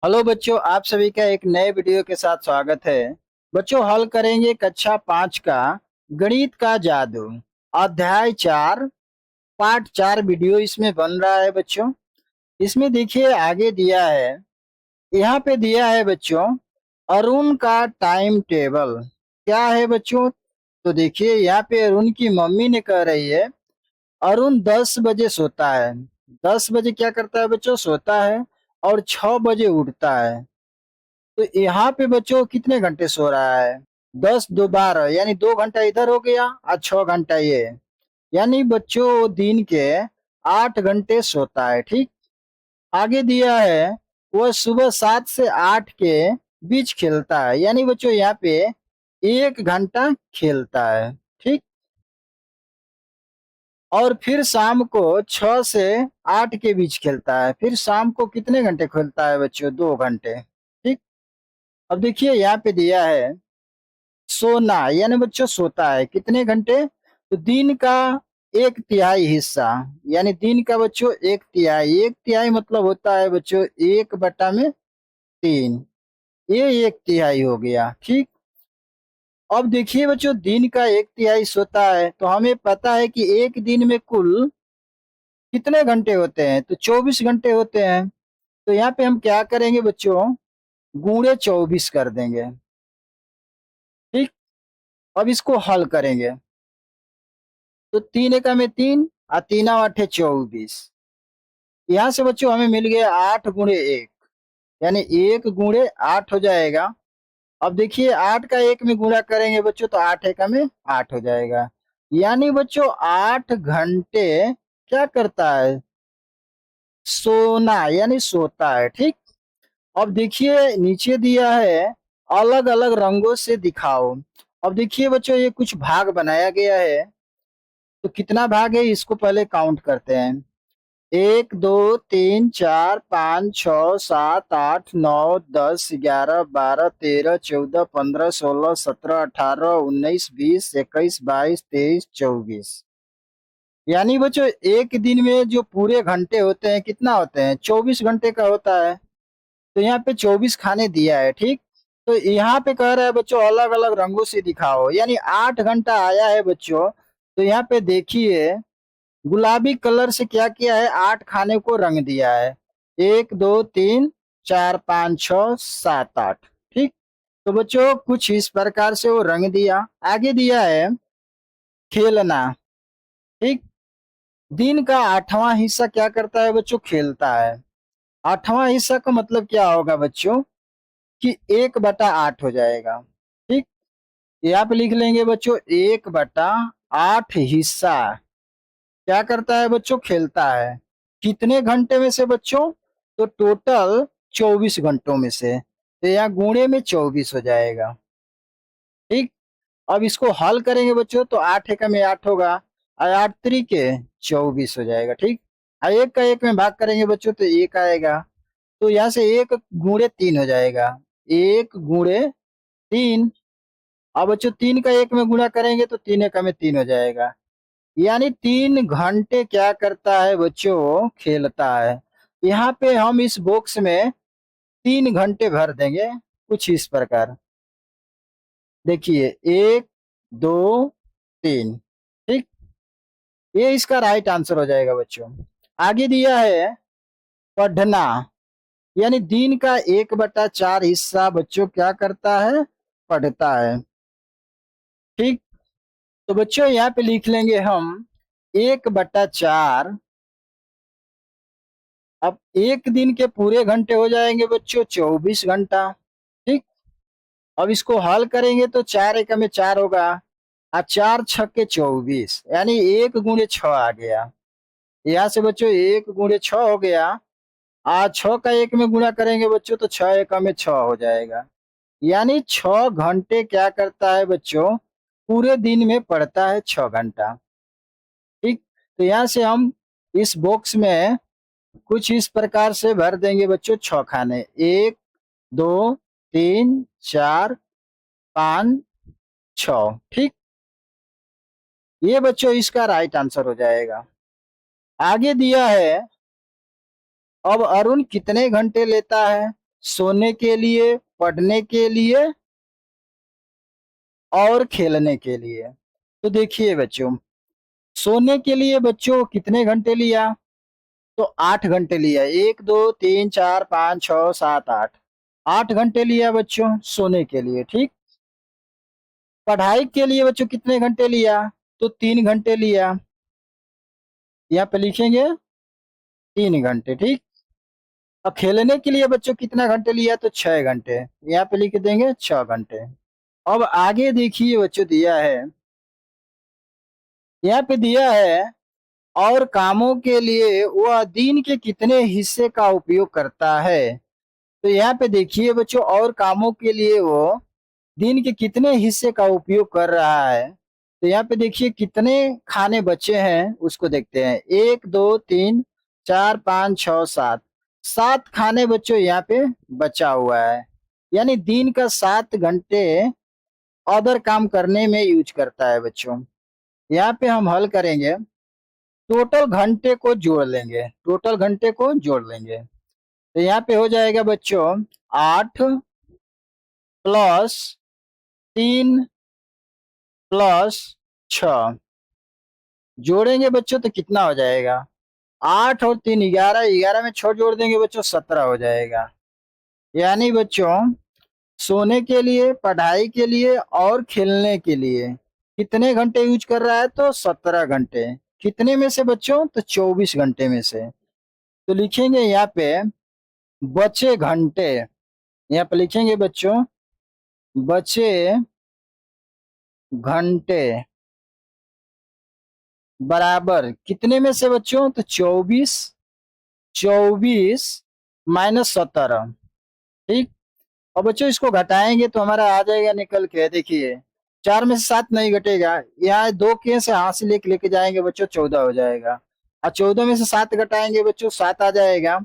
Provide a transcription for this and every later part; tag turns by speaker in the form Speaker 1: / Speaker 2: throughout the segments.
Speaker 1: Hello बच्चों, आप सभी का एक नए वीडियो के साथ स्वागत है। बच्चों, हल करेंगे कक्षा 5 का गणित का जादू, अध्याय 4, पार्ट 4 वीडियो इसमें बन रहा है। बच्चों, इसमें देखिए आगे दिया है, यहाँ पे दिया है बच्चों, अरुण का टाइम टेबल क्या है बच्चों। तो देखिए यहाँ पे अरुण की मम्मी ने कह रही है, अरुण 10 बजे सोता है। 10 बजे क्या करता है बच्चों? सोता है और 6 बजे उठता है। तो यहाँ पे बच्चों कितने घंटे सो रहा है? 10 दो 12, यानी 2 घंटा इधर हो गया और 6 घंटा ये, यानी बच्चों दिन के 8 घंटे सोता है। ठीक। आगे दिया है, वह सुबह 7 से 8 के बीच खेलता है, यानी बच्चों यहाँ पे 1 घंटा खेलता है। ठीक। और फिर शाम को 6 से 8 के बीच खेलता है। फिर शाम को कितने घंटे खेलता है बच्चों? 2 घंटे। ठीक। अब देखिए यहाँ पे दिया है, सोना, यानी बच्चों सोता है कितने घंटे? तो दिन का 1/3 हिस्सा, यानी दिन का बच्चों 1/3। 1/3 मतलब होता है बच्चों 1/3। ये 1/3 हो गया। ठीक। अब देखिए बच्चों, दिन का 1/3 सोता है, तो हमें पता है कि एक दिन में कुल कितने घंटे होते हैं? तो 24 घंटे होते हैं। तो यहाँ पे हम क्या करेंगे बच्चों? गुणे 24 कर देंगे। ठीक। अब इसको हल करेंगे, तो 3 एकम में 3 और 3 आठे 24। यहाँ से बच्चों हमें मिल गया 8 गुणे 1, यानी 1 गुणे 8 हो जाएगा। अब देखिए 8 का 1 में गुणा करेंगे बच्चों, तो 8 एकम में 8 हो जाएगा। यानी बच्चों 8 घंटे क्या करता है? सोना, यानी सोता है। ठीक। अब देखिए नीचे दिया है, अलग अलग रंगों से दिखाओ। अब देखिए बच्चों, ये कुछ भाग बनाया गया है। तो कितना भाग है इसको पहले काउंट करते हैं। 1 2 3 4 5 6 7 8 9 10 11 12 13 14 15 16 17 18 19 20 21 22 23 24। यानी बच्चों एक दिन में जो पूरे घंटे होते हैं कितना होते हैं? 24 घंटे का होता है। तो यहाँ पे 24 खाने दिया है। ठीक। तो यहाँ पे कह रहा है बच्चों अलग अलग रंगों से दिखाओ, यानी 8 घंटा आया है बच्चों। तो यहाँ पे देखिए गुलाबी कलर से क्या किया है? 8 खाने को रंग दिया है। 1 2 3 4 5 6 7 8। ठीक। तो बच्चों कुछ इस प्रकार से वो रंग दिया। आगे दिया है खेलना। ठीक। दिन का 8वां हिस्सा क्या करता है बच्चों? खेलता है। 8वां हिस्सा का मतलब क्या होगा बच्चों? कि 1/8 हो जाएगा। ठीक। यहाँ पे लिख लेंगे बच्चों 1/8 हिस्सा क्या करता है बच्चों? खेलता है। कितने घंटे में से बच्चों? तो टोटल 24 घंटों में से। तो यहाँ गुणे में 24 हो जाएगा। ठीक। अब इसको हल करेंगे बच्चों, तो 8 एकम में 8 होगा और 8 त्रिके 24 हो जाएगा। ठीक। और 1 का 1 में भाग करेंगे बच्चों, तो 1 आएगा। तो यहाँ से 1 गुणे 3 हो जाएगा। 1 गुणे 3। अब बच्चों 3 का 1 में गुणा करेंगे, तो 3 एकम में 3 हो जाएगा। यानी 3 घंटे क्या करता है बच्चों? खेलता है। यहाँ पे हम इस बॉक्स में 3 घंटे भर देंगे कुछ इस प्रकार। देखिए 1 2 3। ठीक। ये इसका राइट आंसर हो जाएगा बच्चों। आगे दिया है पढ़ना, यानी दिन का 1/4 हिस्सा बच्चों क्या करता है? पढ़ता है। ठीक। तो बच्चों यहाँ पे लिख लेंगे हम 1/4। अब एक दिन के पूरे घंटे हो जाएंगे बच्चों 24 घंटा। ठीक। अब इसको हल करेंगे, तो 4 एकम में 4 होगा और 4 छक्के 24, यानी 1 गुणे 6 आ गया। यहाँ से बच्चों 1 गुणे 6 हो गया। आज 6 का 1 में गुणा करेंगे बच्चों, तो 6 एकम में 6 हो जाएगा। यानी 6 घंटे क्या करता है बच्चों? पूरे दिन में पढ़ता है 6 घंटा। ठीक। तो यहाँ से हम इस बॉक्स में कुछ इस प्रकार से भर देंगे बच्चों 6 खाने। 1 2 3 4 5 6। ठीक। ये बच्चों इसका राइट आंसर हो जाएगा। आगे दिया है, अब अरुण कितने घंटे लेता है? सोने के लिए, पढ़ने के लिए और खेलने के लिए। तो देखिए बच्चों, सोने के लिए बच्चों कितने घंटे लिया? तो 8 घंटे लिया। 1 2 3 4 5 6 7 8, 8 घंटे लिया बच्चों सोने के लिए। ठीक। पढ़ाई के लिए बच्चों कितने घंटे लिया? तो 3 घंटे लिया। यहाँ पे लिखेंगे 3 घंटे। ठीक। और खेलने के लिए बच्चों कितना घंटे लिया? तो 6 घंटे। यहाँ पे लिख देंगे 6 घंटे। अब आगे देखिए बच्चों, दिया है, यहाँ पे दिया है और कामों के लिए वह दिन के कितने हिस्से का उपयोग करता है। तो यहाँ पे देखिए बच्चों, और कामों के लिए वो दिन के कितने हिस्से का उपयोग कर रहा है। तो यहाँ पे देखिए कितने खाने बचे हैं उसको देखते हैं। 1 2 3 4 5 6 7, 7 खाने बच्चों यहाँ पे बचा हुआ है। यानी दिन का 7 घंटे अदर काम करने में यूज करता है बच्चों। यहाँ पे हम हल करेंगे, टोटल घंटे को जोड़ लेंगे, टोटल घंटे को जोड़ लेंगे। तो यहाँ पे हो जाएगा बच्चों 8 + 3 + 6। जोड़ेंगे बच्चों तो कितना हो जाएगा? 8 और 3 11, 11 में 6 जोड़ देंगे बच्चों 17 हो जाएगा। यानी बच्चों सोने के लिए, पढ़ाई के लिए और खेलने के लिए कितने घंटे यूज कर रहा है? तो 17 घंटे। कितने में से बच्चों? तो 24 घंटे में से। तो लिखेंगे यहाँ पे बचे घंटे, यहाँ पे लिखेंगे बच्चों बचे घंटे बराबर कितने में से बच्चों? तो 24, 24 - 17। ठीक। और बच्चों इसको घटाएंगे तो हमारा आ जाएगा निकल के, देखिए 4 में से 7 नहीं घटेगा, यहाँ 2 के से हाथ से लेके जाएंगे बच्चों 14 हो जाएगा। और 14 में से 7 घटाएंगे बच्चों 7 आ जाएगा।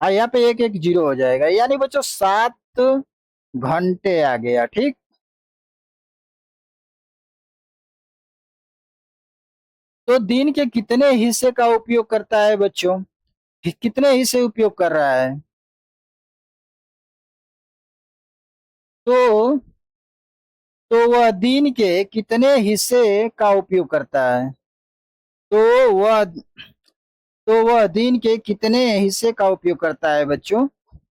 Speaker 1: और यहाँ पे एक एक जीरो हो जाएगा। यानी बच्चों 7 घंटे आ गया। ठीक। तो दिन के कितने हिस्से का उपयोग करता है बच्चों? कितने हिस्से उपयोग कर रहा है? तो वह दिन के कितने हिस्से का उपयोग करता है? तो वह दिन के कितने हिस्से का उपयोग करता है बच्चों?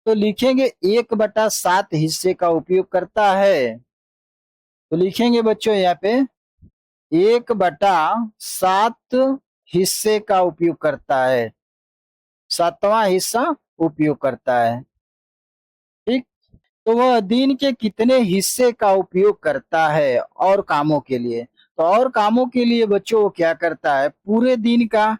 Speaker 1: तो लिखेंगे 1/7 हिस्से का उपयोग करता है। तो लिखेंगे बच्चों यहाँ पे 1/7 हिस्से का उपयोग करता है, 7वां हिस्सा उपयोग करता है। ठीक। तो वह दिन के कितने हिस्से का उपयोग करता है और कामों के लिए? तो और कामों के लिए बच्चों वो क्या करता है? पूरे दिन का,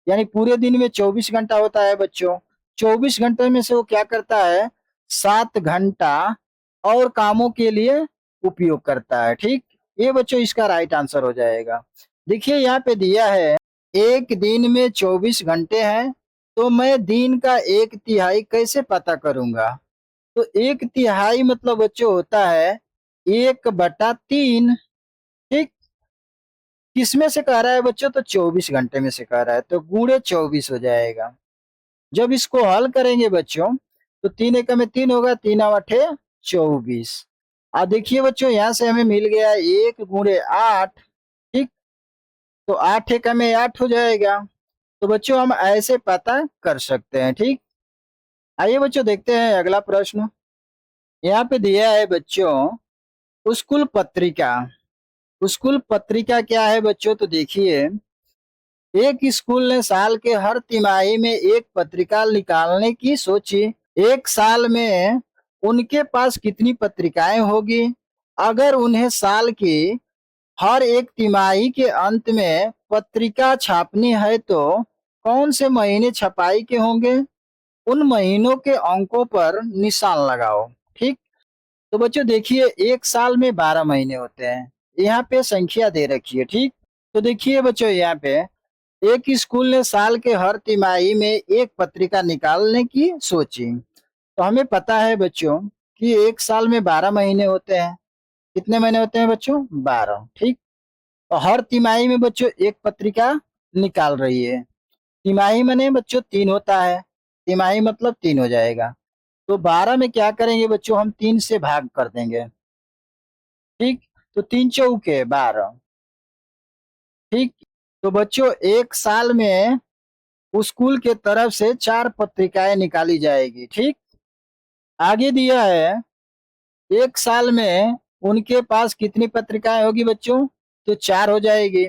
Speaker 1: यानी पूरे दिन में 24 घंटा होता है बच्चों, 24 घंटे में से वो क्या करता है? 7 घंटा और कामों के लिए उपयोग करता है। ठीक। ये बच्चों इसका राइट आंसर हो जाएगा। देखिए यहाँ पे दिया है एक दिन में 24 घंटे हैं, तो मैं दिन का 1/3 कैसे पता करूंगा? तो 1/3 मतलब बच्चों होता है 1/3। ठीक। किसमें से कह रहा है बच्चों? तो 24 घंटे में से कह रहा है, तो गुणे 24 हो जाएगा। जब इसको हल करेंगे बच्चों तो 3 एकम में 3 होगा, 3 × 8 = 24। और देखिए बच्चों यहाँ से हमें मिल गया 1 × 8। ठीक। तो 8 एकम में 8 हो जाएगा। तो बच्चों हम ऐसे पता कर सकते हैं। ठीक। आइए बच्चों देखते हैं अगला प्रश्न। यहाँ पे दिया है बच्चों स्कूल पत्रिका। स्कूल पत्रिका क्या है बच्चों? तो देखिए एक स्कूल ने साल के हर तिमाही में एक पत्रिका निकालने की सोची। एक साल में उनके पास कितनी पत्रिकाएं होगी? अगर उन्हें साल की हर एक तिमाही के अंत में पत्रिका छापनी है तो कौन से महीने छपाई के होंगे? उन महीनों के अंकों पर निशान लगाओ। ठीक। तो बच्चों देखिए एक साल में 12 महीने होते हैं, यहाँ पे संख्या दे रखी है। ठीक। तो देखिए बच्चों यहाँ पे एक स्कूल ने साल के हर तिमाही में एक पत्रिका निकालने की सोची। तो हमें पता है बच्चों कि एक साल में 12 महीने होते हैं। कितने महीने होते हैं बच्चों? 12। ठीक। और हर तिमाही में बच्चों एक पत्रिका निकाल रही है। तिमाही माने बच्चों 3 होता है, तिमाही मतलब 3 हो जाएगा। तो 12 में क्या करेंगे बच्चों, हम 3 से भाग कर देंगे। ठीक, तो 3 चौके 12। ठीक, तो बच्चों एक साल में उस स्कूल के तरफ से 4 पत्रिकाएं निकाली जाएगी। ठीक, आगे दिया है एक साल में उनके पास कितनी पत्रिकाएं होगी बच्चों, तो 4 हो जाएगी।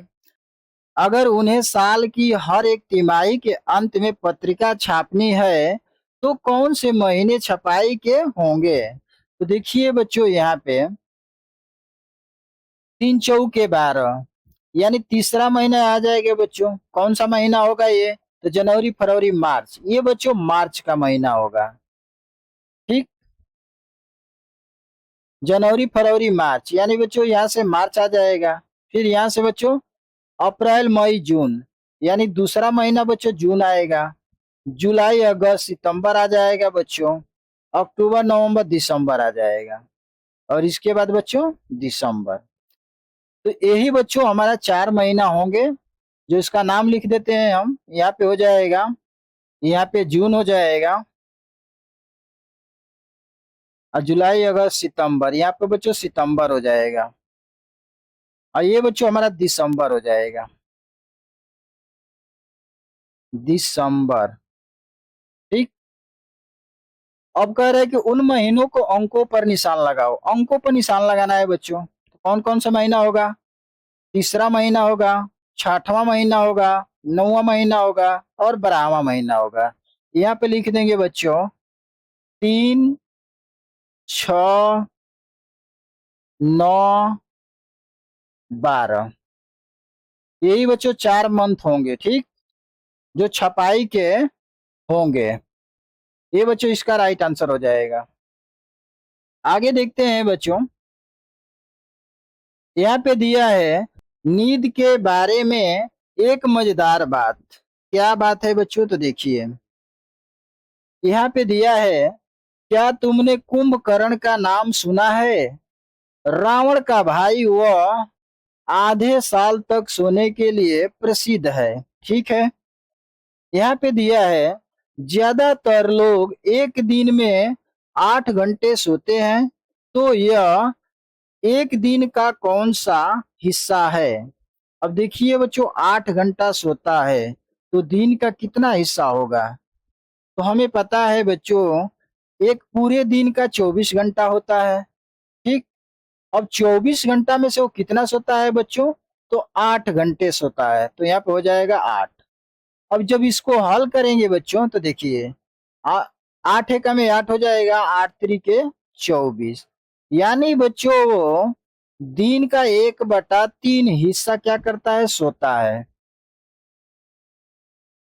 Speaker 1: अगर उन्हें साल की हर एक तिमाही के अंत में पत्रिका छापनी है तो कौन से महीने छपाई के होंगे। तो देखिए बच्चों यहाँ पे 3 चौके 12, यानी तीसरा महीना आ जाएगा बच्चों। कौन सा महीना होगा ये, तो जनवरी फरवरी मार्च, ये बच्चों मार्च का महीना होगा। ठीक, जनवरी फरवरी मार्च, यानी बच्चों यहाँ से मार्च आ जाएगा। फिर यहाँ से बच्चों अप्रैल मई जून, यानी दूसरा महीना बच्चों जून आएगा। जुलाई अगस्त सितंबर आ जाएगा बच्चों। अक्टूबर नवंबर दिसंबर आ जाएगा। और इसके बाद बच्चों दिसंबर। तो यही बच्चों हमारा 4 महीना होंगे, जो इसका नाम लिख देते हैं हम। यहाँ पे हो जाएगा, यहाँ पे जून हो जाएगा, और जुलाई अगस्त सितंबर, यहाँ पे बच्चों सितंबर हो जाएगा, और ये बच्चों हमारा दिसंबर हो जाएगा। दिसंबर। ठीक, अब कह रहे हैं कि उन महीनों को अंकों पर निशान लगाओ। अंकों पर निशान लगाना है बच्चों, तो कौन कौन सा महीना होगा, तीसरा महीना होगा, छठवां महीना होगा, 9वां महीना होगा, और 12वां महीना होगा। यहाँ पे लिख देंगे बच्चों 3, 6, 9, 12, यही बच्चों 4 मंथ होंगे। ठीक, जो छपाई के होंगे। ये बच्चों इसका राइट आंसर हो जाएगा। आगे देखते हैं बच्चों, यहाँ पे दिया है नींद के बारे में एक मजेदार बात। क्या बात है बच्चों, तो देखिए यहाँ पे दिया है, क्या तुमने कुंभकर्ण का नाम सुना है। रावण का भाई, वह आधे साल तक सोने के लिए प्रसिद्ध है। ठीक है, यहाँ पे दिया है ज्यादातर लोग एक दिन में 8 घंटे सोते हैं, तो यह एक दिन का कौन सा हिस्सा है। अब देखिए बच्चों 8 घंटा सोता है, तो दिन का कितना हिस्सा होगा। तो हमें पता है बच्चों एक पूरे दिन का 24 घंटा होता है। ठीक, अब 24 घंटा में से वो कितना सोता है बच्चों, तो 8 घंटे सोता है, तो यहाँ पे हो जाएगा 8। अब जब इसको हल करेंगे बच्चों, तो देखिए 8 एकम में 8 हो जाएगा, 8 3 के 24, यानी बच्चों वो दिन का 1/3 हिस्सा क्या करता है, सोता है।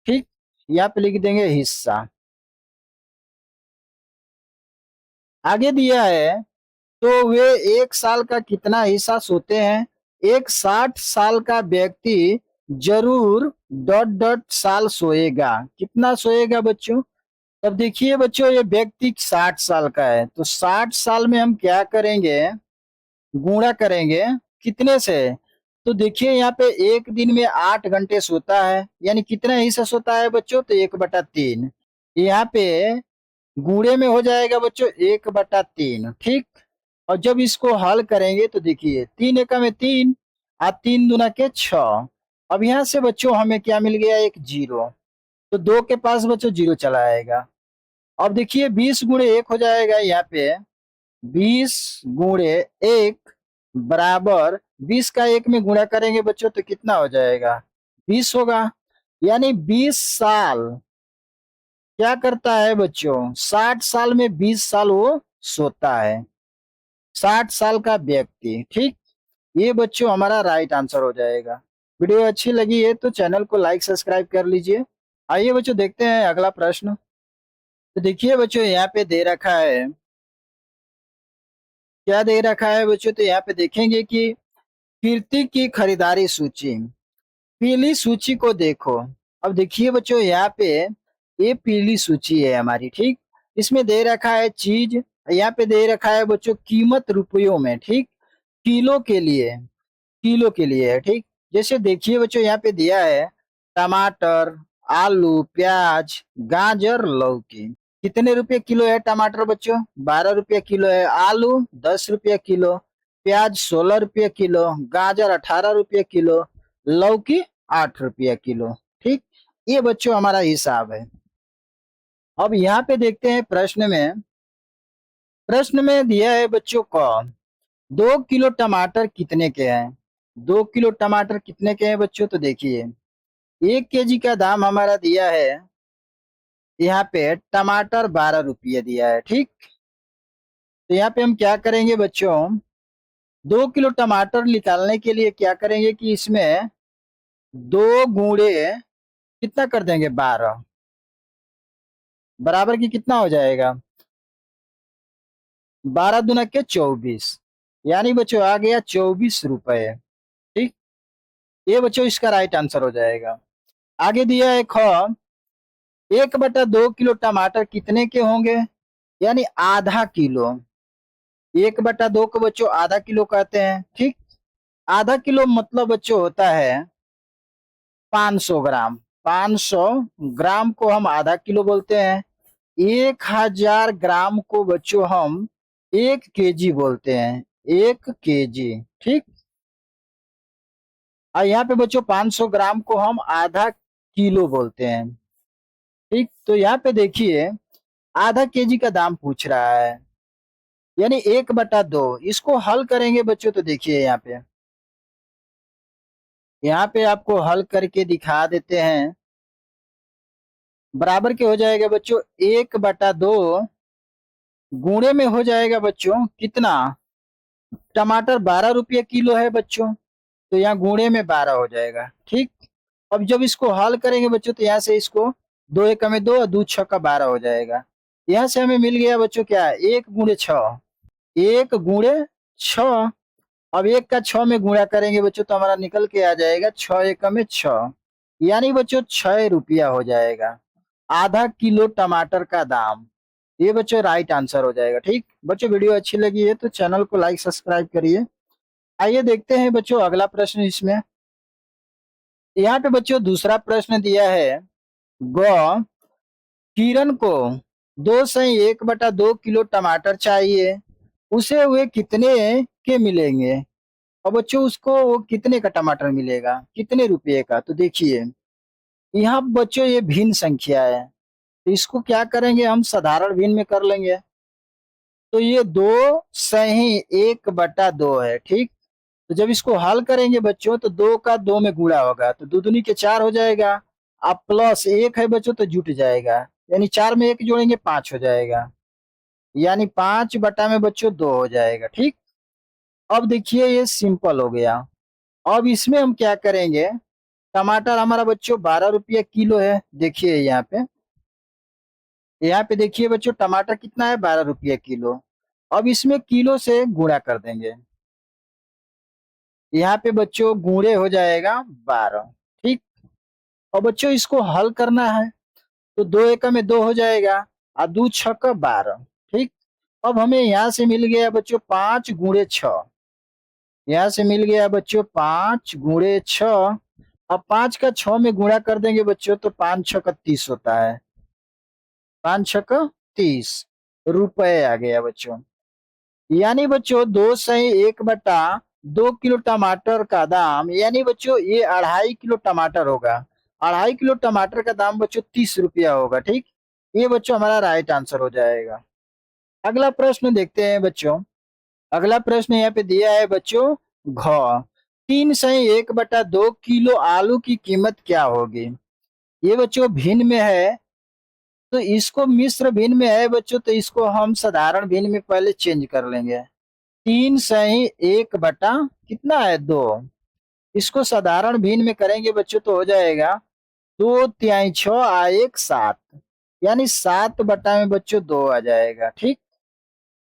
Speaker 1: ठीक, यहाँ पे लिख देंगे हिस्सा। आगे दिया है, तो वे एक साल का कितना हिस्सा सोते हैं। एक 60 साल का व्यक्ति जरूर डॉट डॉट साल सोएगा। कितना सोएगा बच्चों, तब देखिए बच्चों ये व्यक्ति 60 साल का है, तो 60 साल में हम क्या करेंगे, गुणा करेंगे कितने से। तो देखिए यहाँ पे एक दिन में 8 घंटे सोता है, यानी कितना हिस्सा सोता है बच्चों, तो 1/3। यहाँ पे गुणे में हो जाएगा बच्चों 1/3। ठीक, और जब इसको हल करेंगे तो देखिए 3 एकम में 3, 3 दूना के 6। अब यहाँ से बच्चों हमें क्या मिल गया, एक जीरो। तो 2 के पास बच्चों जीरो चला आएगा। अब देखिए 20 × 1 हो जाएगा, यहाँ पे 20 × 1 बराबर 20 का 1 में गुणा करेंगे बच्चों तो कितना हो जाएगा, 20 होगा। यानी 20 साल क्या करता है बच्चों, 60 साल में 20 साल वो सोता है, 60 साल का व्यक्ति। ठीक, ये बच्चों हमारा राइट आंसर हो जाएगा। वीडियो अच्छी लगी है तो चैनल को लाइक सब्सक्राइब कर लीजिए। आइए बच्चों देखते हैं अगला प्रश्न। तो देखिए बच्चों यहाँ पे दे रखा है, क्या दे रखा है बच्चों, तो यहाँ पे देखेंगे कि कीर्ति की खरीदारी सूची, पीली सूची को देखो। अब देखिए बच्चों यहाँ पे ये पीली सूची है हमारी। ठीक, इसमें दे रखा है चीज, यहाँ पे दे रखा है बच्चों कीमत रुपयों में। ठीक, किलो के लिए, किलो के लिए है। ठीक, जैसे देखिए बच्चों यहाँ पे दिया है टमाटर, आलू, प्याज, गाजर, लौकी, कितने रुपए किलो है टमाटर बच्चों? 12 रुपये किलो है। आलू 10 रुपये किलो, प्याज 16 रुपये किलो, गाजर 18 रुपये किलो, लौकी 8 रुपये किलो। ठीक, ये बच्चों हमारा हिसाब है। अब यहाँ पे देखते हैं प्रश्न में दिया है बच्चों को 2 किलो टमाटर कितने के हैं? 2 किलो टमाटर कितने के हैं बच्चों? तो देखिए 1 केजी का दाम हमारा दिया है यहाँ पे, टमाटर 12 रुपये दिया है। ठीक, तो यहाँ पे हम क्या करेंगे बच्चों, 2 किलो टमाटर निकालने के लिए क्या करेंगे कि इसमें 2 गुणे कितना कर देंगे, 12, बराबर की कितना हो जाएगा, 12 दूना के 24, यानी बच्चों आ गया 24 रुपए। ठीक, ये बच्चों इसका राइट आंसर हो जाएगा। आगे दिया है ख, 1/2 किलो टमाटर कितने के होंगे, यानी आधा किलो। 1/2 को बच्चों आधा किलो कहते हैं। ठीक, आधा किलो मतलब बच्चों होता है 500 ग्राम। 500 ग्राम को हम आधा किलो बोलते हैं। 1000 ग्राम को बच्चों हम 1 केजी बोलते हैं, 1 केजी। ठीक, और यहाँ पे बच्चों 500 ग्राम को हम आधा किलो बोलते हैं। ठीक, तो यहाँ पे देखिए आधा केजी का दाम पूछ रहा है, यानी 1/2। इसको हल करेंगे बच्चों तो देखिए यहाँ पे आपको हल करके दिखा देते हैं। बराबर के हो जाएगा बच्चों 1/2 गुणे में हो जाएगा बच्चों कितना, टमाटर 12 रुपये किलो है बच्चों, तो यहाँ गुणे में 12 हो जाएगा। ठीक, अब जब इसको हल करेंगे बच्चों तो यहाँ से इसको 2 एकम में 2 और 2 छक्का 12 हो जाएगा। यहाँ से हमें मिल गया बच्चों क्या, 1 गुणे 6, 1 गुणे 6। अब 1 का 6 में गुणा करेंगे बच्चों तो हमारा निकल के आ जाएगा 6 एकम में 6, यानी बच्चों 6 रुपया हो जाएगा आधा किलो टमाटर का दाम। ये बच्चों राइट आंसर हो जाएगा। ठीक बच्चों, वीडियो अच्छी लगी है तो चैनल को लाइक सब्सक्राइब करिए। आइए देखते हैं बच्चों अगला प्रश्न इसमें। यहाँ पे बच्चों दूसरा प्रश्न दिया है, ग किरण को 2/1/2 किलो टमाटर चाहिए, उसे हुए कितने के मिलेंगे? और बच्चों उसको वो कितने का टमाटर मिलेगा, कितने रुपए का? तो देखिए यहाँ बच्चों ये भिन्न संख्या है, तो इसको क्या करेंगे हम, साधारण भिन्न में कर लेंगे। तो ये 2/1/2 है। ठीक, तो जब इसको हल करेंगे बच्चों तो 2 का 2 में गुणा होगा तो 2 दूनी के 4 हो जाएगा। अब +1 है बच्चों तो जुट जाएगा, यानी 4 में 1 जोड़ेंगे 5 हो जाएगा, यानी 5 बटा में बच्चों 2 हो जाएगा। ठीक, अब देखिए ये सिंपल हो गया। अब इसमें हम क्या करेंगे, टमाटर हमारा बच्चों 12 रुपये किलो है। देखिए यहाँ पे देखिए बच्चों टमाटर कितना है, 12 रुपये किलो। अब इसमें किलो से गुणा कर देंगे, यहाँ पे बच्चों गुणे हो जाएगा 12। ठीक, और बच्चों इसको हल करना है तो 2 एकम में 2 हो जाएगा और 2 छक्का 12। ठीक, अब हमें यहाँ से मिल गया बच्चों 5 गुणे 6, यहाँ से मिल गया बच्चों 5 गुणे 6। अब 5 का 6 में गुणा कर देंगे बच्चों तो 5 छक्का 30 होता है, 5 छक्का 30 रुपए आ गया बच्चों। यानी बच्चों 2/1/2 किलो टमाटर का दाम, यानी बच्चों ये 2.5 किलो टमाटर होगा। 2.5 किलो टमाटर का दाम बच्चों 30 रुपया होगा। ठीक, ये बच्चों हमारा राइट आंसर हो जाएगा। अगला प्रश्न देखते हैं बच्चों। अगला प्रश्न यहाँ पे दिया है बच्चों, घ 3/1/2 किलो आलू की कीमत क्या होगी? ये बच्चों भिन्न में है, तो इसको मिश्र भिन्न में है बच्चों, तो इसको हम साधारण भिन्न में पहले चेंज कर लेंगे। 3/1 कितना है, 2। इसको साधारण भिन्न में करेंगे बच्चों तो हो जाएगा 2/6 = 1/7, यानी 7 बटा में बच्चों 2 आ जाएगा। ठीक,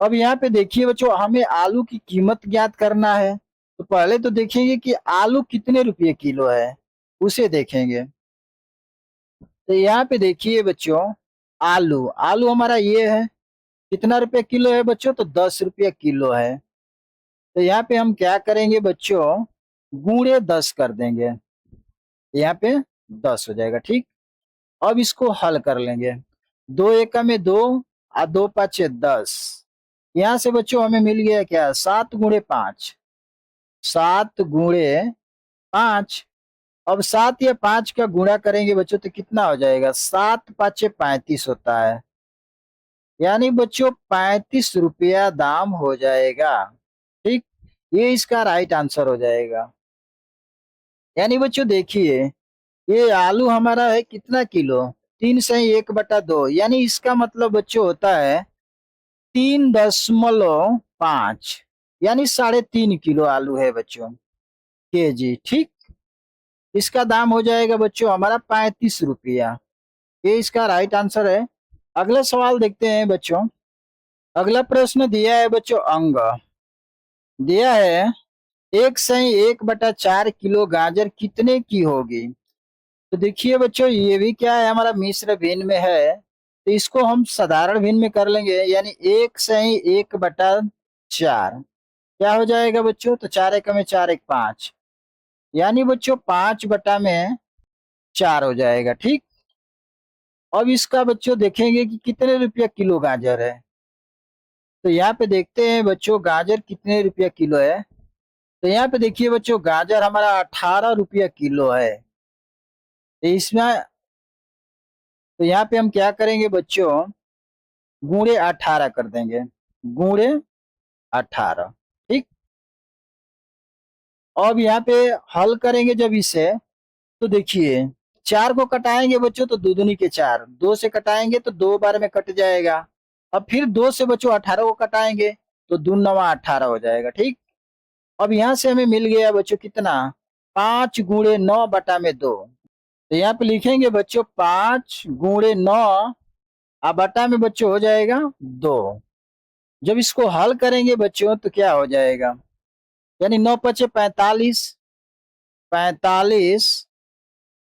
Speaker 1: अब यहाँ पे देखिए बच्चों हमें आलू की कीमत ज्ञात करना है, तो पहले तो देखेंगे कि आलू कितने रुपये किलो है, उसे देखेंगे। तो यहाँ पे देखिए बच्चों आलू आलू हमारा ये है, कितना रुपये किलो है बच्चों, तो 10 रुपये किलो है। तो यहाँ पे हम क्या करेंगे बच्चों, गुणे 10 कर देंगे, यहाँ पे 10 हो जाएगा। ठीक, अब इसको हल कर लेंगे। दो एकम में 2 और 2 पाँचे 10। यहाँ से बच्चों हमें मिल गया क्या, 7 × 5। 7 × 5। अब 7 या 5 का गुणा करेंगे बच्चों तो कितना हो जाएगा, 7×5 = 35 होता है। यानी बच्चों 35 रुपया दाम हो जाएगा। ठीक, ये इसका राइट आंसर हो जाएगा। यानी बच्चों देखिए, ये आलू हमारा है कितना किलो, 3 × 1/2, यानी इसका मतलब बच्चों होता है 3.5, यानी 3.5 किलो आलू है बच्चों, केजी। ठीक, इसका दाम हो जाएगा बच्चों हमारा 35 रुपया। ये इसका राइट आंसर है। अगला सवाल देखते हैं बच्चों। अगला प्रश्न दिया है बच्चों, अंग दिया है 1/1/4 किलो गाजर कितने की होगी। तो देखिए बच्चों, ये भी क्या है, हमारा मिश्र भिन्न में है, तो इसको हम साधारण भिन्न में कर लेंगे, यानी 1/1/4 क्या हो जाएगा बच्चों, तो 4 एकम में 4 × 1 = 5, यानी बच्चों 5/4 हो जाएगा। ठीक, अब इसका बच्चों देखेंगे कि कितने रुपया किलो गाजर है। तो यहाँ पे देखते हैं बच्चों गाजर कितने रुपया किलो है। तो यहाँ पे देखिए बच्चों, गाजर हमारा 18 रुपया किलो है। तो इसमें, तो यहाँ पे हम क्या करेंगे बच्चों, गुणे 18 कर देंगे, गुणे 18। ठीक, अब यहाँ पे हल करेंगे जब इसे, तो देखिए 4 को कटाएंगे बच्चों तो 2 दूनी के 4, 2 से कटाएंगे तो 2 बार में कट जाएगा। अब फिर 2 से बच्चों 18 को कटाएंगे तो 2 9 18 हो जाएगा। ठीक, अब यहाँ से हमें मिल गया बच्चों कितना, 5×9/2। तो यहाँ पे लिखेंगे बच्चों 5×9 और बटा में बच्चों हो जाएगा 2। जब इसको हल करेंगे बच्चों तो क्या हो जाएगा, यानी 9×5 = 45, 45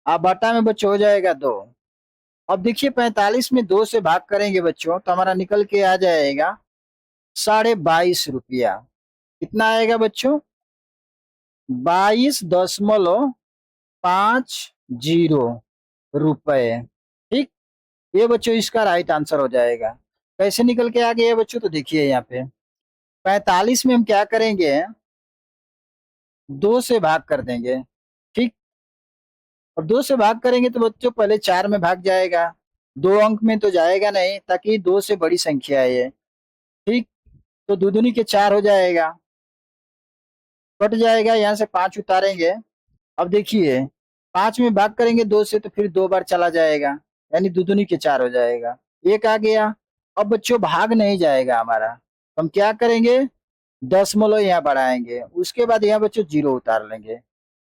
Speaker 1: और बटा में बच्चों हो जाएगा 2। अब देखिए 45 में 2 से भाग करेंगे बच्चों तो हमारा निकल के आ जाएगा 22.5 रुपया। कितना आएगा बच्चों, 22.50 रुपए। ठीक, ये बच्चों इसका राइट आंसर हो जाएगा। कैसे निकल के आ गया बच्चों, तो देखिए यहाँ पे 45 में हम क्या करेंगे, 2 से भाग कर देंगे। ठीक, और 2 से भाग करेंगे तो बच्चों पहले 4 में भाग जाएगा, 2 अंक में तो जाएगा नहीं, ताकि 2 से बड़ी संख्या है ये। ठीक, तो 2 दूनी के 4 हो जाएगा, कट जाएगा, यहाँ से 5 उतारेंगे। अब देखिए 5 में भाग करेंगे 2 से तो फिर 2 बार चला जाएगा, यानी 2 दूनी के 4 हो जाएगा, 1 आ गया। अब बच्चों भाग नहीं जाएगा हमारा, हम क्या करेंगे, दशमलव यहाँ बढ़ाएंगे, उसके बाद यहाँ बच्चों 0 उतार लेंगे।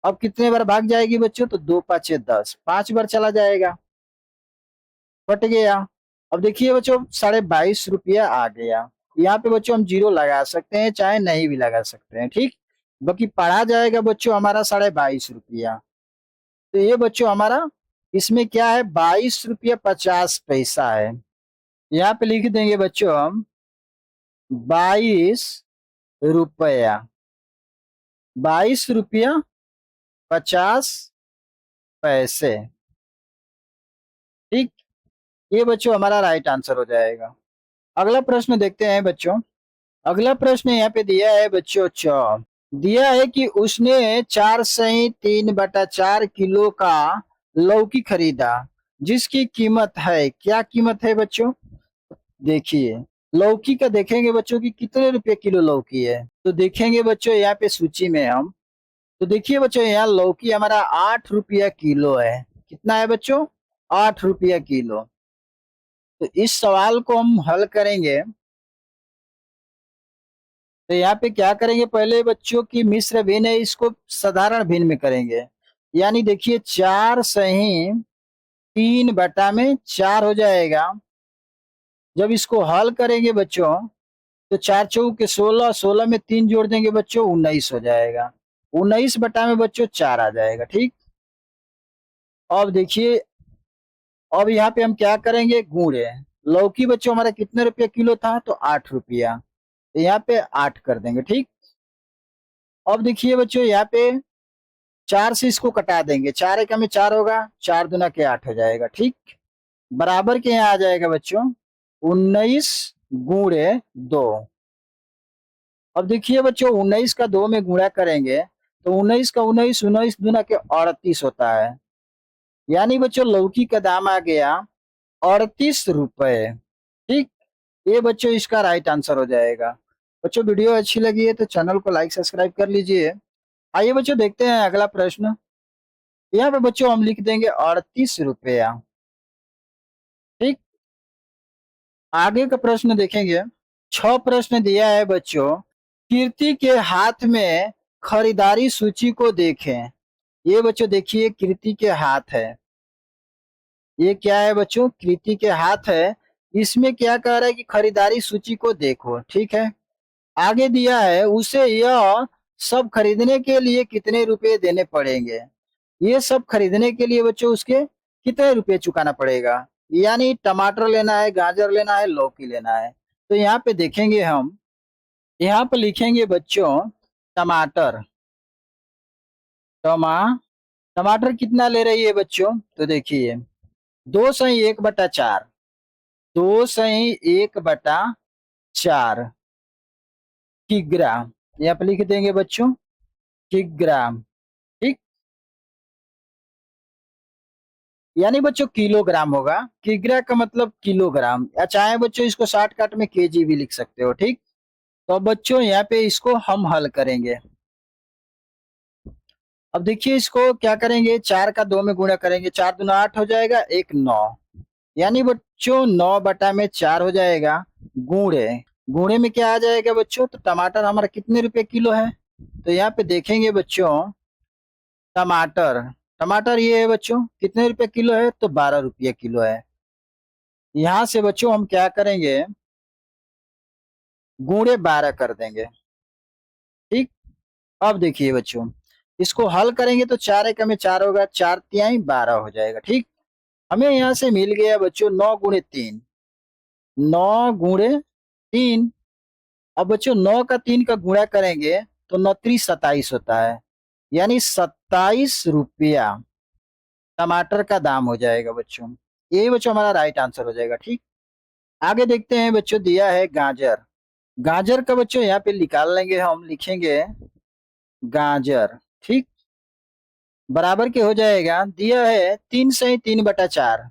Speaker 1: अब कितने बार भाग जाएगी बच्चों, तो 2 5 10, 5 बार चला जाएगा, कट गया। अब देखिए बच्चों 22.5 रुपया आ गया। यहाँ पे बच्चों हम 0 लगा सकते हैं, चाहे नहीं भी लगा सकते हैं। ठीक, बाकी पढ़ा जाएगा बच्चों हमारा 22.5 रुपया। तो ये बच्चों हमारा इसमें क्या है, 22.50 रुपया है। यहाँ पे लिख देंगे बच्चों हम 22 रुपया, 22 रुपया 50 पैसे। ठीक, ये बच्चों हमारा राइट आंसर हो जाएगा। अगला प्रश्न देखते हैं बच्चों। अगला प्रश्न यहाँ पे दिया है बच्चों, दिया है कि उसने 4/3/4 किलो का लौकी खरीदा, जिसकी कीमत है, क्या कीमत है बच्चों, देखिए लौकी का देखेंगे बच्चों की कितने रुपए किलो लौकी है। तो देखेंगे बच्चों यहाँ पे सूची में हम, तो देखिए बच्चों यहाँ लौकी हमारा 8 रुपया किलो है। कितना है बच्चों, 8 रुपया किलो। तो इस सवाल को हम हल करेंगे तो यहाँ पे क्या करेंगे, पहले बच्चों की मिश्र भिन्न है, इसको साधारण भिन्न में करेंगे। यानी देखिए 4/3 हो जाएगा। जब इसको हल करेंगे बच्चों तो 4×4 = 16, 16 में 3 जोड़ देंगे बच्चों 19 हो जाएगा, 19 में बच्चों 4 आ जाएगा। ठीक, अब देखिए, अब यहाँ पे हम क्या करेंगे, गुणे। लौकी बच्चों हमारा कितने रुपया किलो था, तो 8 रुपया, तो यहाँ पे 8 कर देंगे। ठीक, अब देखिए बच्चों यहाँ पे 4 से इसको कटा देंगे, 4 एकम में 4 होगा, 4 दूना के 8 हो जाएगा। ठीक, बराबर के यहाँ आ जाएगा बच्चों 19 गुणे 2। अब देखिए बच्चों 19 का 2 में गुणा करेंगे तो 19 का 19, 19 दूना के 38 होता है। यानी बच्चों लौकी का दाम आ गया 38 रुपए। ठीक, ये बच्चों इसका राइट आंसर हो जाएगा। बच्चों वीडियो अच्छी लगी है तो चैनल को लाइक सब्सक्राइब कर लीजिए। आइए बच्चों देखते हैं अगला प्रश्न। यहाँ पे बच्चों हम लिख देंगे 38 रुपया। ठीक, आगे का प्रश्न देखेंगे। 6 प्रश्न दिया है बच्चों। कीर्ति के हाथ में खरीदारी सूची को देखें। ये बच्चों देखिए कीर्ति के हाथ है। ये क्या है बच्चों? कीर्ति के हाथ है। इसमें क्या कह रहा है कि खरीदारी सूची को देखो। ठीक है, आगे दिया है उसे यह सब खरीदने के लिए कितने रुपए देने पड़ेंगे। ये सब खरीदने के लिए बच्चों उसके कितने रुपए चुकाना पड़ेगा। यानी टमाटर लेना है, गाजर लेना है, लौकी लेना है। तो यहाँ पे देखेंगे हम, यहाँ पे लिखेंगे बच्चों टमाटर। टमा टमाटर कितना ले रही है बच्चों? तो देखिए 2/1/4, 2/1/4 किग्रा। यहाँ पे लिख देंगे बच्चों किग्राम। ठीक, यानी बच्चों किलोग्राम होगा। किग्रा का मतलब किलोग्राम, या चाहे बच्चों इसको शॉर्टकट में केजी भी लिख सकते हो। ठीक, तो अब बच्चों यहाँ पे इसको हम हल करेंगे। अब देखिए इसको क्या करेंगे, 4 का 2 में गुणा करेंगे, 4 दूना 8 हो जाएगा, 1 9। यानी बच्चों 9/4 हो जाएगा। गुणे गुणे में क्या आ जाएगा बच्चों? तो टमाटर हमारा कितने रुपए किलो है? तो यहाँ पे देखेंगे बच्चों टमाटर, टमाटर ये है बच्चों कितने रुपए किलो है? तो 12 रुपये किलो है। यहाँ से बच्चों हम क्या करेंगे, गुणे 12 कर देंगे। ठीक, अब देखिए बच्चों इसको हल करेंगे तो 4 एकम में 4 होगा, 4×3 = 12 हो जाएगा। ठीक, हमें यहाँ से मिल गया बच्चों 9×3, 9×3। अब बच्चों 9 का 3 का गुणा करेंगे तो 9×3 = 27 होता है। यानी 27 रुपया टमाटर का दाम हो जाएगा बच्चों। ये बच्चों हमारा राइट आंसर हो जाएगा। ठीक, आगे देखते हैं बच्चों दिया है गाजर। गाजर का बच्चों यहाँ पे निकाल लेंगे, हम लिखेंगे गाजर। ठीक, बराबर के हो जाएगा, दिया है 3/3/4,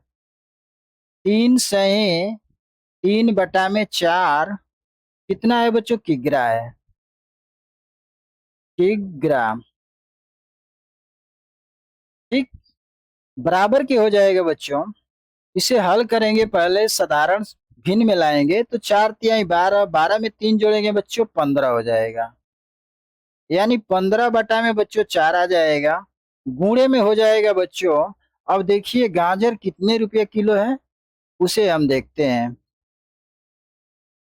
Speaker 1: 3/3/4 कितना है बच्चों? किग्रा है, किग्रा। ठीक, बराबर के हो जाएगा बच्चों। इसे हल करेंगे, पहले साधारण भिन्न में लाएंगे तो 4×3 = 12, 12 में 3 जोड़ेंगे बच्चों 15 हो जाएगा। यानी 15 में बच्चों 4 आ जाएगा। गुणे में हो जाएगा बच्चों। अब देखिए गाजर कितने रुपए किलो है उसे हम देखते हैं।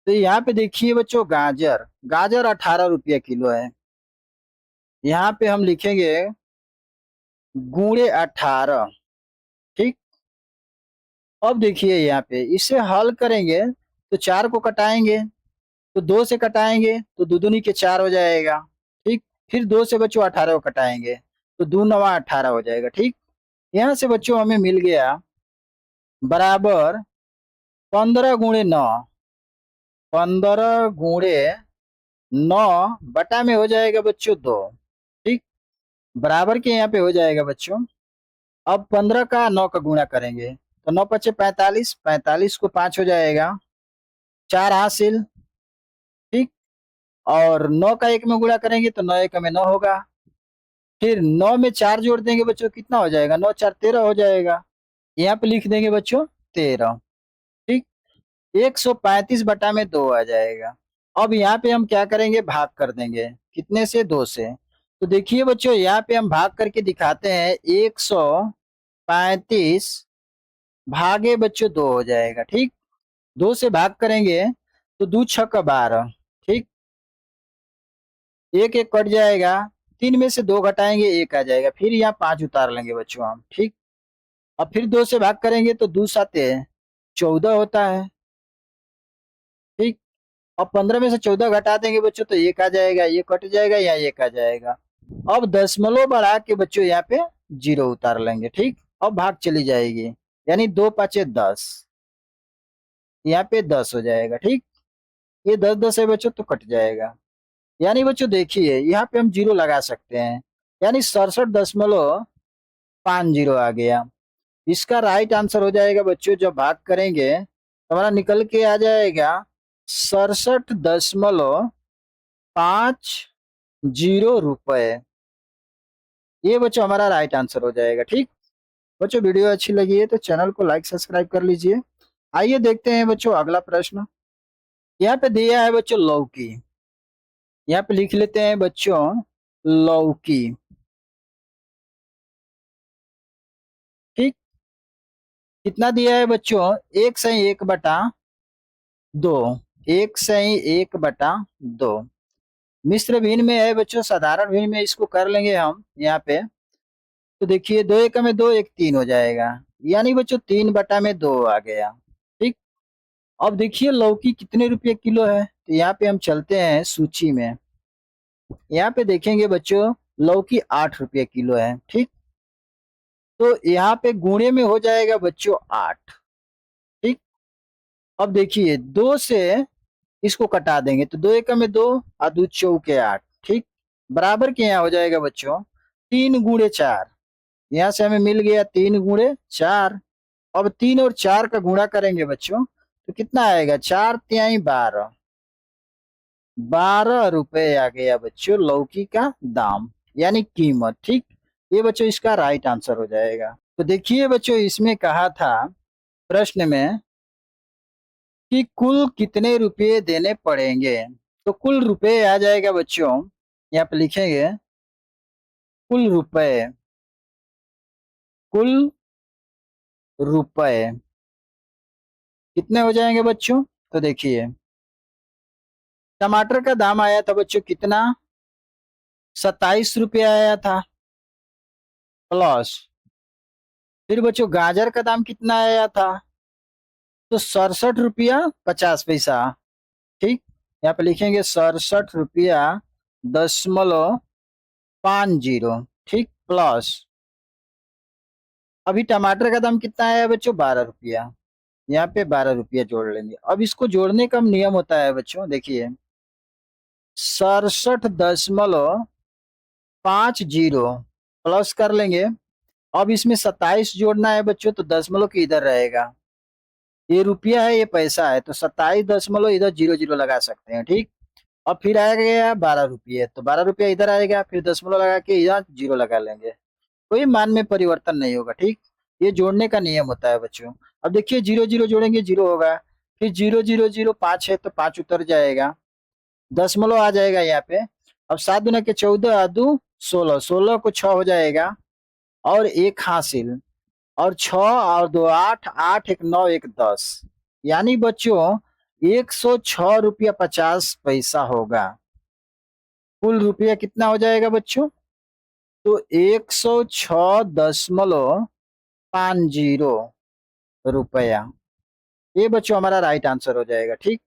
Speaker 1: तो यहाँ पे देखिए बच्चों गाजर गाजर 18 रुपये किलो है। यहाँ पे हम लिखेंगे गुणे 18। ठीक, अब देखिए यहाँ पे इसे हल करेंगे तो 4 को कटाएंगे तो 2 से कटाएंगे तो 2 दूनी के 4 हो जाएगा। ठीक, फिर 2 से बच्चों 18 को कटाएंगे तो 2 9 18 हो जाएगा। ठीक, यहाँ से बच्चों हमें मिल गया बराबर 15×9, 15×9 में हो जाएगा बच्चों 2। ठीक, बराबर के यहाँ पे हो जाएगा बच्चों। अब 15 का 9 का गुणा करेंगे तो 9×5 = 45, 45 को 5 हो जाएगा, 4 हासिल। ठीक, और 9 का 1 में गुणा करेंगे तो 9 1 में 9 होगा। फिर 9 में 4 जोड़ देंगे बच्चों कितना हो जाएगा? 9×4 13 हो जाएगा। यहाँ पे लिख देंगे बच्चों 13। ठीक, 135/2 आ जाएगा। अब यहाँ पे हम क्या करेंगे, भाग कर देंगे, कितने से? 2 से। तो देखिए बच्चों यहाँ पे हम भाग करके दिखाते हैं, 135 भागे बच्चों 2 हो जाएगा। ठीक, 2 से भाग करेंगे तो 2 6 12। ठीक, 1 1 कट जाएगा, 3 में से 2 घटाएंगे 1 आ जाएगा, फिर यहाँ 5 उतार लेंगे बच्चों हम। ठीक, अब फिर 2 से भाग करेंगे तो 2 7 14 होता है। ठीक, अब 15 में से 14 घटा देंगे बच्चों तो 1 आ जाएगा, ये कट जाएगा, यहाँ 1 आ जाएगा। अब दशमलव बढ़ा के बच्चों यहाँ पे 0 उतार लेंगे। ठीक, अब भाग चली जाएगी, यानी 2 × 5 = 10, यहाँ पे 10 हो जाएगा। ठीक, ये 10 10 है बच्चों तो कट जाएगा। यानी बच्चों देखिए यहाँ पे हम जीरो लगा सकते हैं, यानी 67.50 आ गया। इसका राइट आंसर हो जाएगा बच्चों, जब भाग करेंगे तो हमारा निकल के आ जाएगा 67.50 रुपए। ये बच्चों हमारा राइट आंसर हो जाएगा। ठीक बच्चों, वीडियो अच्छी लगी है तो चैनल को लाइक सब्सक्राइब कर लीजिए। आइए देखते हैं बच्चों अगला प्रश्न। यहाँ पे दिया है बच्चों लौकी, यहाँ पे लिख लेते हैं बच्चों लौकी। ठीक, कितना दिया है बच्चों, 1/1/2, 1/1/2। मिश्र भिन्न में है बच्चों, साधारण भिन्न में इसको कर लेंगे हम यहाँ पे। तो देखिए 2 × 1 = 2, 1 3 हो जाएगा, यानी बच्चों 3/2 आ गया। ठीक, अब देखिए लौकी कितने रुपए किलो है, तो यहाँ पे हम चलते हैं सूची में। यहाँ पे देखेंगे बच्चों लौकी 8 रुपए किलो है। ठीक, तो यहाँ पे गुणे में हो जाएगा बच्चों 8। ठीक, अब देखिए 2 से इसको कटा देंगे तो 2 × 1 = 2 और 2 × 4 = 8। ठीक, बराबर के यहाँ हो जाएगा बच्चों 3 × 4। यहाँ से हमें मिल गया 3 × 4। अब 3 और 4 का गुणा करेंगे बच्चों तो कितना आएगा, 4×3 = 12, 12 रुपए आ गया बच्चों लौकी का दाम, यानी कीमत। ठीक, ये बच्चों इसका राइट आंसर हो जाएगा। तो देखिए बच्चों इसमें कहा था प्रश्न में कि कुल कितने रुपए देने पड़ेंगे, तो कुल रुपए आ जाएगा बच्चों, यहाँ पे लिखेंगे कुल रुपए, कुल रुपए कितने हो जाएंगे बच्चों। तो देखिए टमाटर का दाम आया था बच्चों कितना, 27 रुपये आया था, प्लस फिर बच्चों गाजर का दाम कितना आया था, तो 67 रुपया 50 पैसा। ठीक, यहाँ पे लिखेंगे 67 रुपया 0.50। ठीक, प्लस अभी टमाटर का दाम कितना आया बच्चों, 12 रुपया, यहाँ पे 12 रुपया जोड़ लेंगे। अब इसको जोड़ने का नियम होता है बच्चों, देखिए 67.50 प्लस कर लेंगे। अब इसमें 27 जोड़ना है बच्चों, तो दशमलव की इधर रहेगा, ये रुपया है ये पैसा है, तो 27 दशमलव इधर 0 0 लगा सकते हैं। ठीक, अब फिर आ गया 12 रुपये, तो 12 रुपया इधर आएगा, फिर दशमलव लगा के इधर 0 लगा लेंगे, कोई मान में परिवर्तन नहीं होगा। ठीक, ये जोड़ने का नियम होता है बच्चों। अब देखिए 0 0 जोड़ेंगे 0 होगा, फिर 0 0 0 5 है तो 5 उतर जाएगा, दशमलव आ जाएगा यहाँ पे। अब 7×14 और 2 16, 16 को 6 हो जाएगा और 1 हासिल, और 6 और 2 8, 8 1 9 1 10, यानी बच्चों 106 रुपया 50 पैसा होगा। कुल रुपया कितना हो जाएगा बच्चों, तो 106.50 रुपया, ये बच्चों हमारा राइट आंसर हो जाएगा। ठीक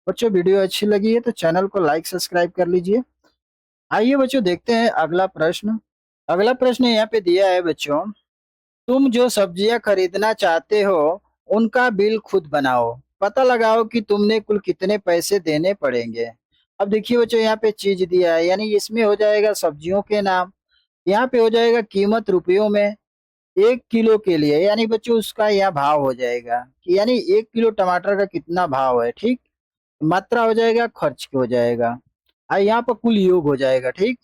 Speaker 1: बच्चों, वीडियो अच्छी लगी है तो चैनल को लाइक सब्सक्राइब कर लीजिए। आइए बच्चों देखते हैं अगला प्रश्न। अगला प्रश्न यहाँ पे दिया है बच्चों, तुम जो सब्जियां खरीदना चाहते हो उनका बिल खुद बनाओ, पता लगाओ कि तुमने कुल कितने पैसे देने पड़ेंगे। अब देखिए बच्चों यहाँ पे चीज दिया है, यानी इसमें हो जाएगा सब्जियों के नाम, यहाँ पे हो जाएगा कीमत रुपयों में 1 किलो के लिए, यानी बच्चों उसका यहाँ भाव हो जाएगा कि यानी 1 किलो टमाटर का कितना भाव है। ठीक, मात्रा हो जाएगा, खर्च हो जाएगा, और यहाँ पर कुल योग हो जाएगा। ठीक,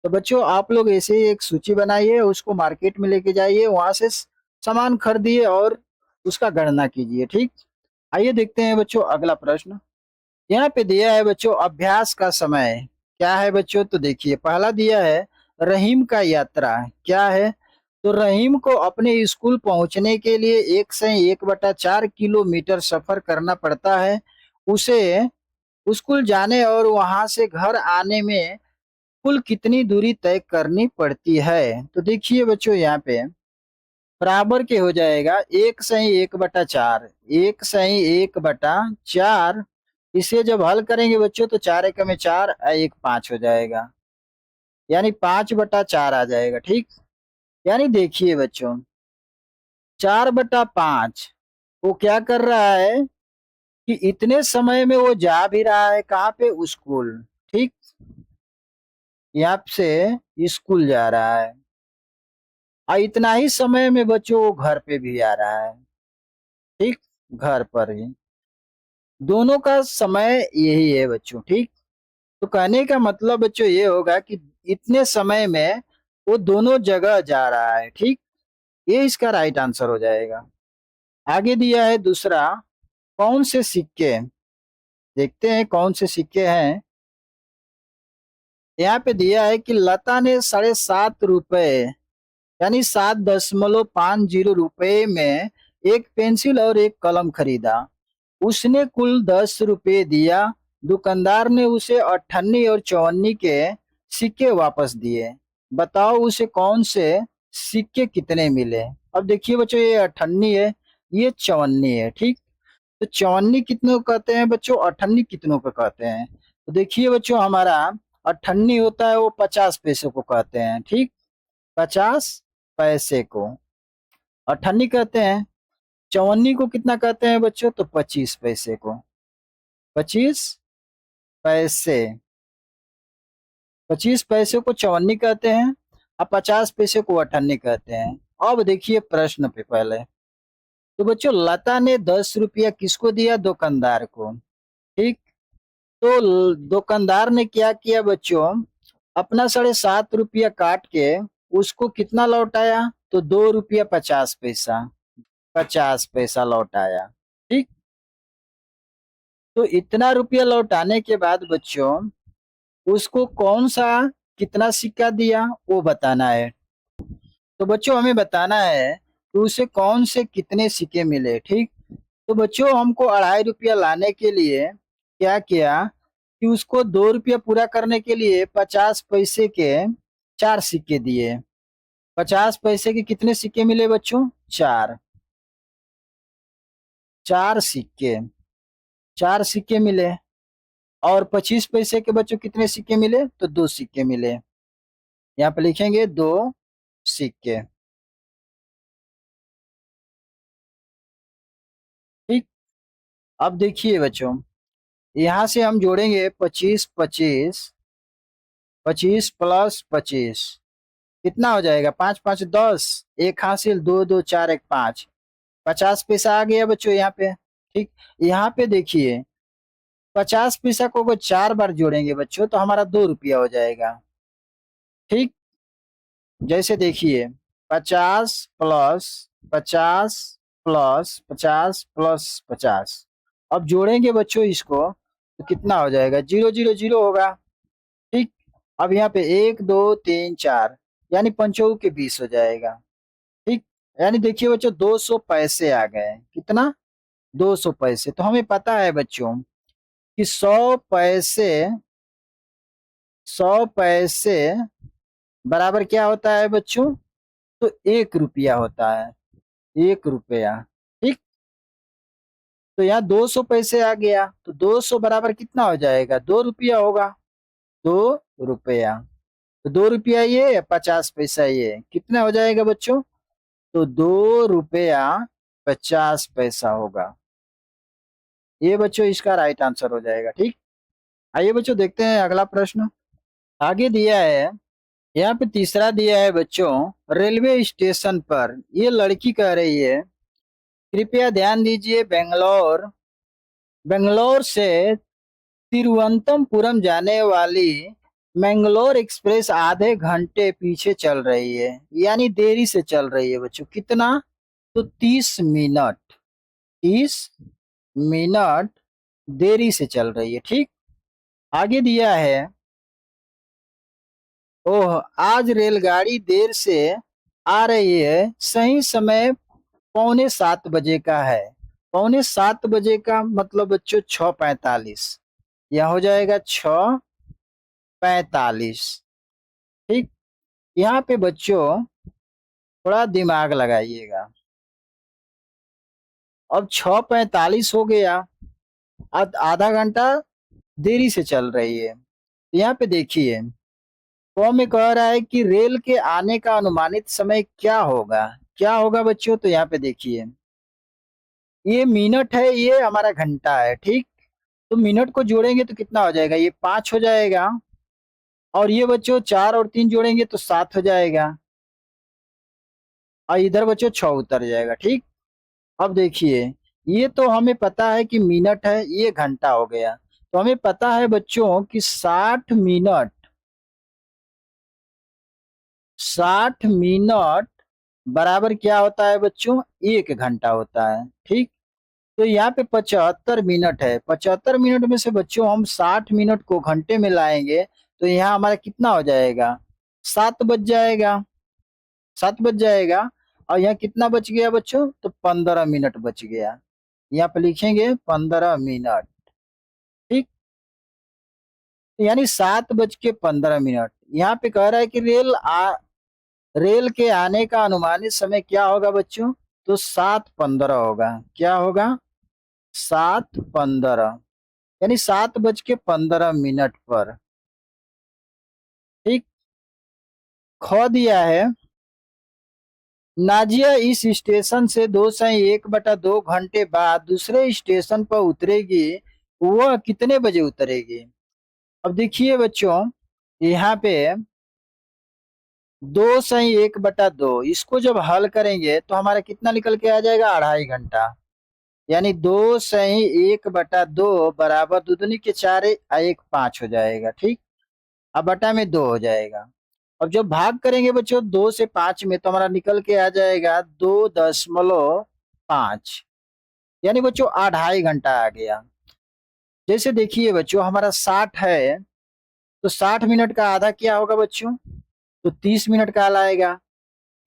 Speaker 1: तो बच्चों आप लोग ऐसे ही एक सूची बनाइए, उसको मार्केट में लेके जाइए, वहां से सामान खरीदिए और उसका गणना कीजिए। ठीक, आइए देखते हैं बच्चों अगला प्रश्न। यहाँ पे दिया है बच्चों अभ्यास का समय क्या है बच्चों, तो देखिए पहला दिया है रहीम का यात्रा क्या है, तो रहीम को अपने स्कूल पहुंचने के लिए 1/4 किलोमीटर सफर करना पड़ता है। उसे स्कूल जाने और वहां से घर आने में कुल कितनी दूरी तय करनी पड़ती है, तो देखिए बच्चों यहाँ पे बराबर के हो जाएगा 1/1/4, 1/1/4। इसे जब हल करेंगे बच्चों तो 4 एकम में 4 1 5 हो जाएगा, यानी 5/4 आ जाएगा। ठीक, यानी देखिए बच्चों 4/5। वो क्या कर रहा है कि इतने समय में वो जा भी रहा है कहाँ पे, स्कूल। ठीक, यहाँ से स्कूल जा रहा है, और इतना ही समय में बच्चों वो घर पे भी आ रहा है। ठीक, घर पर ही दोनों का समय यही है बच्चों। ठीक, तो कहने का मतलब बच्चों ये होगा कि इतने समय में वो दोनों जगह जा रहा है। ठीक, ये इसका राइट आंसर हो जाएगा। आगे दिया है दूसरा, कौन से सिक्के, देखते हैं कौन से सिक्के हैं। यहाँ पे दिया है कि लता ने 7.5 रुपए यानी 7.50 में एक पेंसिल और एक कलम खरीदा। उसने कुल 10 रुपए दिया। दुकानदार ने उसे 98 और 54 के सिक्के वापस दिए। बताओ उसे कौन से सिक्के कितने मिले। अब देखिए बच्चों, ये 98 है, ये 54 है। ठीक, तो 54 कितनों को कहते हैं बच्चों, 98 कितनों को कहते हैं। तो देखिए बच्चों, हमारा 98 होता है वो 50 पैसे को कहते हैं। ठीक, 50 पैसे को 98 कहते हैं। 54 को कितना कहते हैं बच्चों, तो 25 पैसे को। 25 पैसे, 25 पैसे को 54 कहते हैं, और 50 पैसे को 98 कहते हैं। अब देखिए प्रश्न पे पहले, तो बच्चों लता ने 10 रुपया किसको दिया, दुकानदार को। ठीक, तो दुकानदार ने क्या किया बच्चों, अपना 7.5 रुपया काट के उसको कितना लौटाया, तो 2 रुपया 50 पैसा, 50 पैसा लौटाया। ठीक, तो इतना रुपया लौटाने के बाद बच्चों उसको कौन सा कितना सिक्का दिया वो बताना है। तो बच्चों हमें बताना है कि उसे कौन से कितने सिक्के मिले। ठीक, तो बच्चों हमको 2.5 रुपया लाने के लिए क्या किया कि उसको 2 रुपया पूरा करने के लिए 50 पैसे के 4 सिक्के दिए। 50 पैसे के कितने सिक्के मिले बच्चों, 4, 4 सिक्के, 4 सिक्के मिले। और 25 पैसे के बच्चों कितने सिक्के मिले, तो 2 सिक्के मिले। यहाँ पे लिखेंगे 2 सिक्के। ठीक, अब देखिए बच्चों, यहाँ से हम जोड़ेंगे 25 25, 25 प्लस 25 कितना हो जाएगा, 5 5 10, एक हासिल, 2 2 4 1 5, 50 पैसा आ गया बच्चों यहाँ पे। ठीक, यहाँ पे देखिए 50 पैसा को अगर 4 बार जोड़ेंगे बच्चों तो हमारा 2 रुपया हो जाएगा। ठीक, जैसे देखिए 50 प्लस 50 प्लस 50 प्लस 50। अब जोड़ेंगे बच्चों इसको तो कितना हो जाएगा, 0 0 0 होगा। ठीक, अब यहाँ पे 1 2 3 4 यानी पंचों के 20 हो जाएगा। ठीक, यानी देखिए बच्चों 200 पैसे आ गए। कितना, 200 पैसे। तो हमें पता है बच्चों कि 100 पैसे, 100 पैसे बराबर क्या होता है बच्चों, तो 1 रुपया होता है, 1 रुपया। ठीक, तो यहाँ 200 पैसे आ गया तो 200 बराबर कितना हो जाएगा, 2 रुपया होगा। 2 रुपया, तो 2 रुपया ये, 50 पैसा ये, कितना हो जाएगा बच्चों, तो 2 रुपया 50 पैसा होगा। ये बच्चों इसका राइट आंसर हो जाएगा। ठीक, आइए बच्चों देखते हैं अगला प्रश्न। आगे दिया है, यहाँ पे तीसरा दिया है बच्चों, रेलवे स्टेशन पर ये लड़की कह रही है, कृपया ध्यान दीजिए, बेंगलोर बेंगलोर से तिरुवनंतपुरम जाने वाली मैंगलोर एक्सप्रेस आधे घंटे पीछे चल रही है, यानी देरी से चल रही है बच्चों। कितना, तो 30 मिनट, 30 मिनट देरी से चल रही है। ठीक, आगे दिया है, ओह आज रेलगाड़ी देर से आ रही है, सही समय 6:45 का है। 6:45 का मतलब बच्चों 6:45, यह हो जाएगा 6:45। ठीक, यहाँ पे बच्चों थोड़ा दिमाग लगाइएगा। अब 6:45 हो गया, आधा घंटा देरी से चल रही है। यहाँ पे देखिए फॉर्म में कह रहा है कि रेल के आने का अनुमानित समय क्या होगा। क्या होगा बच्चों, तो यहाँ पे देखिए ये मिनट है, ये हमारा घंटा है, ठीक। तो मिनट को जोड़ेंगे तो कितना हो जाएगा, ये 5 हो जाएगा। और ये बच्चों 4 और 3 जोड़ेंगे तो 7 हो जाएगा। और इधर बच्चों 6 उतर जाएगा, ठीक। अब देखिए ये तो हमें पता है कि मिनट है, ये घंटा हो गया। तो हमें पता है बच्चों कि 60 मिनट बराबर क्या होता है बच्चों, 1 घंटा होता है, ठीक। तो यहाँ पे 75 मिनट है, 75 मिनट में से बच्चों हम 60 मिनट को घंटे में लाएंगे तो यहाँ हमारा कितना हो जाएगा, 7 बज जाएगा, 7 बज जाएगा। और यहाँ कितना बच गया बच्चों, तो 15 मिनट बच गया। यहाँ पे लिखेंगे 15 मिनट, ठीक। यानी 7:15। यहाँ पे कह रहा है कि रेल के आने का अनुमानित समय क्या होगा बच्चों, तो 7:15 होगा। क्या होगा, 7:15, यानी 7:15 पर, ठीक। ख दिया है, नाजिया इस स्टेशन से 2/1/2 घंटे बाद दूसरे स्टेशन पर उतरेगी, वह कितने बजे उतरेगी। अब देखिए बच्चों यहाँ पे 2/1/2, इसको जब हल करेंगे तो हमारा कितना निकल के आ जाएगा, 2.5 घंटा। यानी 2/1/2 बराबर दो दूनी के 4 1 5 हो जाएगा, ठीक। अब बटा में 2 हो जाएगा। अब जब भाग करेंगे बच्चों 2 से 5 में तो हमारा निकल के आ जाएगा 2.5, यानी बच्चों 2.5 घंटा आ गया। जैसे देखिए बच्चों हमारा 60 है, तो 60 मिनट का आधा क्या होगा बच्चों, तो 30 मिनट कहलाएगा।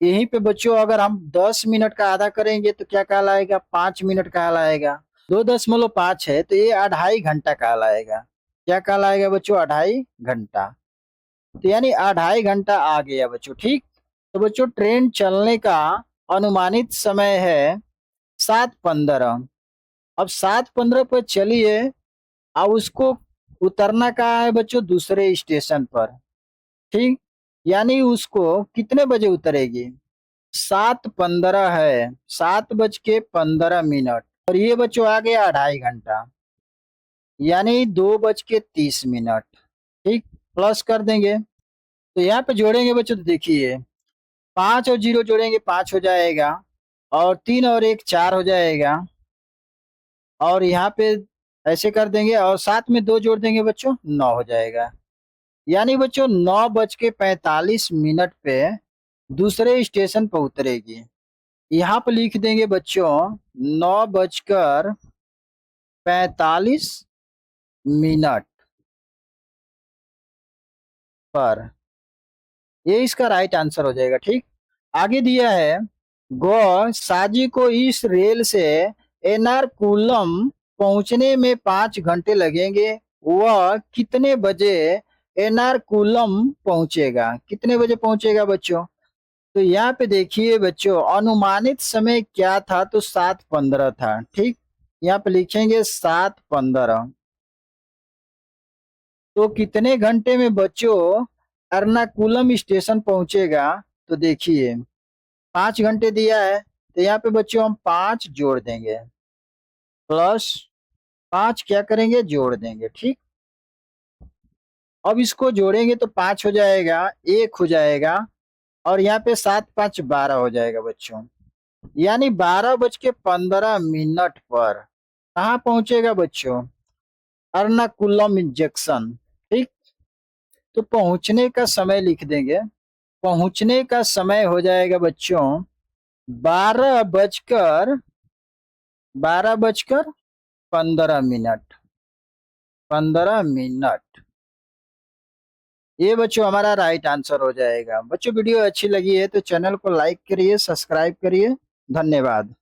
Speaker 1: यहीं पे बच्चों अगर हम 10 मिनट का आधा करेंगे तो क्या कहलाएगा, 5 मिनट कहलाएगा। 2.5 है तो ये 2.5 घंटा कहलाएगा। क्या कहलाएगा बच्चों, 2.5 घंटा। तो यानी 2.5 घंटा आ गया बच्चों, ठीक। तो बच्चों ट्रेन चलने का अनुमानित समय है 7:15। अब 7:15 पर चलिए, अब उसको उतरना कहाँ है बच्चों, दूसरे स्टेशन पर, ठीक। यानी उसको कितने बजे उतरेगी, 7:15 है, 7:15। और ये बच्चों आ गया 2.5 घंटा, यानी 2:30, ठीक। प्लस कर देंगे तो यहाँ पे जोड़ेंगे बच्चों तो देखिए 5 और 0 जोड़ेंगे 5 हो जाएगा, और 3 और 1 4 हो जाएगा। और यहाँ पे ऐसे कर देंगे और साथ में 2 जोड़ देंगे बच्चों 9 हो जाएगा। यानी बच्चों 9:45 पे दूसरे स्टेशन पर उतरेगी। यहाँ पे लिख देंगे बच्चों 9:45 पर, ये इसका राइट आंसर हो जाएगा, ठीक। आगे दिया है गौ साजी को इस रेल से एर्नाकुलम पहुंचने में 5 घंटे लगेंगे, वह कितने बजे एर्नाकुलम पहुंचेगा, कितने बजे पहुंचेगा बच्चों। तो यहाँ पे देखिए बच्चों अनुमानित समय क्या था, तो 7:15 था, ठीक। यहाँ पे लिखेंगे 7:15। तो कितने घंटे में बच्चों एर्नाकुलम स्टेशन पहुंचेगा, तो देखिए 5 घंटे दिया है, तो यहाँ पे बच्चों हम 5 जोड़ देंगे, प्लस 5 क्या करेंगे, जोड़ देंगे, ठीक। अब इसको जोड़ेंगे तो 5 हो जाएगा, 1 हो जाएगा, और यहाँ पे 7 5 12 हो जाएगा बच्चों। यानी 12:15 पर कहाँ पहुंचेगा बच्चों, एर्नाकुलम जंक्शन, ठीक। तो पहुंचने का समय लिख देंगे, पहुंचने का समय हो जाएगा बच्चों 12:15। 15 मिनट, ये बच्चों हमारा राइट आंसर हो जाएगा। बच्चों वीडियो अच्छी लगी है तो चैनल को लाइक करिए, सब्सक्राइब करिए। धन्यवाद।